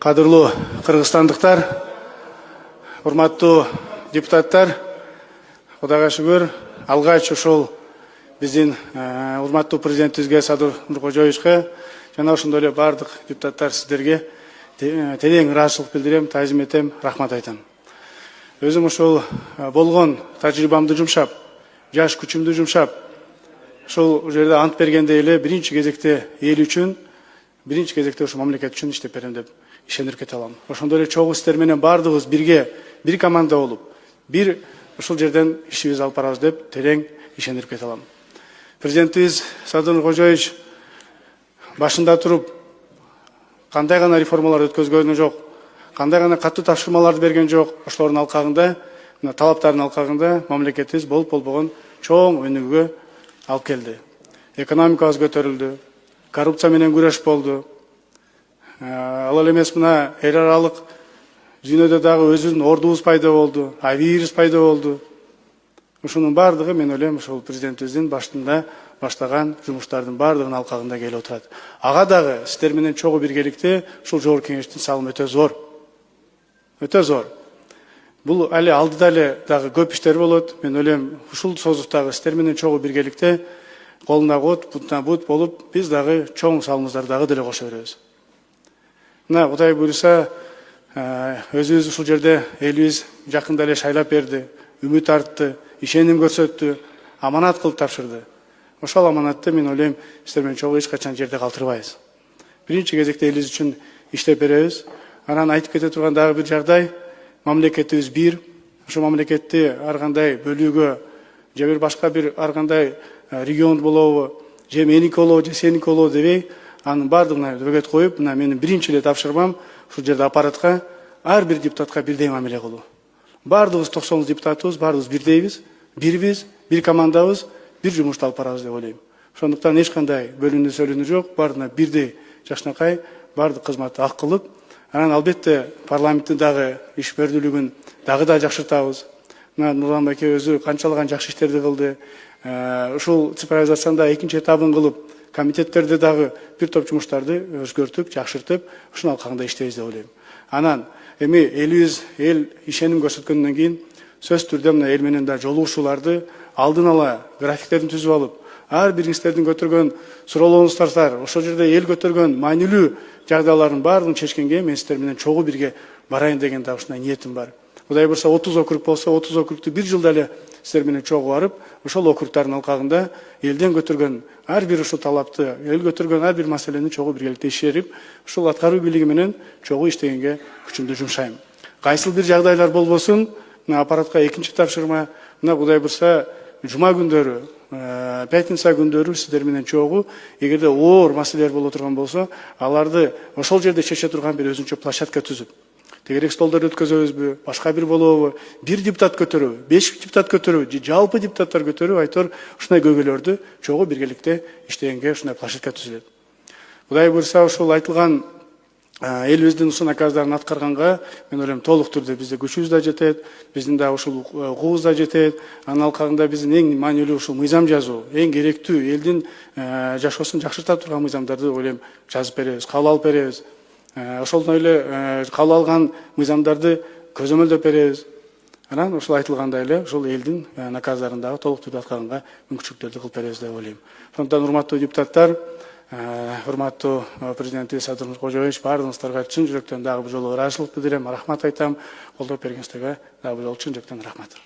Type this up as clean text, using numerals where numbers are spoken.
Кадырлуу кыргызстандыктар, урматтуу депутаттар, Кудайга шүгүр, алгач ушул биздин урматтуу президентибизге Садыр Нуркожоевичке жана ошондой эле бардык депутаттар сиздерге терең ыраазычылык билдирем, таазим этем, рахмат айтам. Өзүм ушул болгон тажрыйбамды жумшап, жаш күчүмдү жумшап, ушул жерде ант бергенде эле биринчи кезекте эл үчүн, биринчи кезекте ушул мамлекет үчүн иштеп берем деп ишенип кете алам. Ошондой эле чогуу сиздер менен бардыгыбыз бирге, бир команда болуп, бир ушул жерден ишибизди алып барабыз деп терең ишенип кете алам. Президентибиз Садыр Нуркожоевич башында туруп кандай гана реформалар өткөзгөнү жок, кандай гана катуу тапшырмаларды берген жок. Ошолордун алкагында, талаптардын алкагында мамлекетибиз болбогон чоң өнүгүүгө алып келди. Экономикабыз көтөрүлдү, коррупция менен күрөш болду. Ал эле эмес мына эл аралык дүйнөдө дагы өзүбүздүн ордубуз пайда болду, авиибиз пайда болду. Ушунун бардыгы мен ойлойм ушул президентибиздин башында баштаган жумуштардын бардыгынын алкагында келип отурат. Ага дагы сиздер менен чогуу биргеликте ушул жогорку кеңештин салымы өтө зор. Өтө зор. Бул али алдыда эле дагы көп иштер болот. Мен ойлойм ушул созуктагы сиздер менен чогуу биргеликте колуна кол, бутуна бут болуп, биз дагы чоң салымыбызды дагы деле кошо беребиз. Мына Кудай буйруса, өзүбүз ушул жерде элибиз жакында эле шайлап берди, үмүт артты, ишеним көрсөттү, аманат кылып тапшырды. Ошол аманатты мен ойлойм сиздер менен чогуу эч качан жерде калтырбайбыз. Биринчи кезекте элибиз үчүн иштеп беребиз. Анан айтып кете турган дагы бир жагдай, мамлекетибиз бир, ошол мамлекетти ар кандай бөлүүгө же бир башка бир ар кандай регион болобу, же меники болобу, же сеники болобу дебей, анын бардыгына бөгөт коюп, мына менин биринчи эле тапшырмам ушул жерде аппаратка ар бир депутатка бирдей мамиле кылуу. Бардыгыбыз 90 депутатыбыз, бардыгыбыз бирдейбиз, бирбиз, бир командабыз, бир жумушту алып барабыз деп ойлойм. Ошондуктан эч кандай бөлүнүү сөлүнүү жок, бардыгына бирдей жакшынакай бардык кызматты ак кылып, анан албетте парламенттин дагы ишмердүүлүгүн дагы да жакшыртабыз. Мына Нурлан байке өзү канчалаган жакшы иштерди кылды. Ушул цифровизацияда экинчи этабын кылып, комитеттерде дагы бир топ жумуштарды өзгөртүп, жакшыртып, ушунун алкагында иштейбиз деп ойлойм. Анан эми элибиз эл ишеним көрсөткөндөн кийин сөзсүз түрдө мына эл менен да жолугушууларды алдын ала графиктерин түзүп алып, ар бириңиздердин көтөргөн суроолоруңуздар, ошол жерде эл көтөргөн маанилүү жагдайлардын баардыгын чечкенге мен сиздер менен чогуу бирге барайын деген да ушундай ниетим бар. Кудай буйруса 30 округ болсо, 30 округту бир жылда эле сиздер менен чогуу барып, ошол округтардын алкагында элден көтөргөн ар бир ушул талапты, эл көтөргөн ар бир маселени чогуу биргеликте ишерип, ушул аткаруу бийлиги менен чогуу иштегенге күчүмдү жумшайм. Кайсыл бир жагдайлар болбосун, мына аппаратка экинчи тапшырма, мына Кудай буйруса жума күндөрү, пятница күндөрү сиздер менен чогуу, эгерде оор маселелер боло турган болсо, аларды ошол жерде чече турган бир өзүнчө площадка түзүп, тегерек столдор өткөзөбүзбү, башка бир болобу, бир депутат көтөрөбү, 5 депутат көтөрөбү, же жалпы депутаттар көтөрөбү, айтор ушундай көйгөйлөрдү чогуу биргеликте иштегенге ушундай площадка түзүлөт. Кудай буйруса ушул айтылган элибиздин ушул наказдарын аткарганга мен ойлойм толук түрдө бизде күчүбүз да жетет, биздин да ушул укугубуз да жетет. Анын алкагында биздин эң маанилүү ушул мыйзам жазуу, эң керектүү элдин жашоосун жакшырта турган мыйзамдарды ойлойм жазып беребиз, кабыл алып беребиз. Ошолдон эле кабыл алган мыйзамдарды көзөмөлдөп беребиз. Анан ушул айтылгандай эле ушул элдин наказдарын дагы толук түрдө аткарганга мүмкүнчүлүктөрдү кылып беребиз деп ойлойм. Ошондуктан урматтуу депутаттар, урматтуу президентибиз Садыр Нуркожоевич, баардыгыңыздарга чын жүрөктөн дагы бир жолу ыраазычылык билдирем, рахмат айтам. Колдоп бергениңиздерге дагы бир жолу чын жүрөктөн рахмат.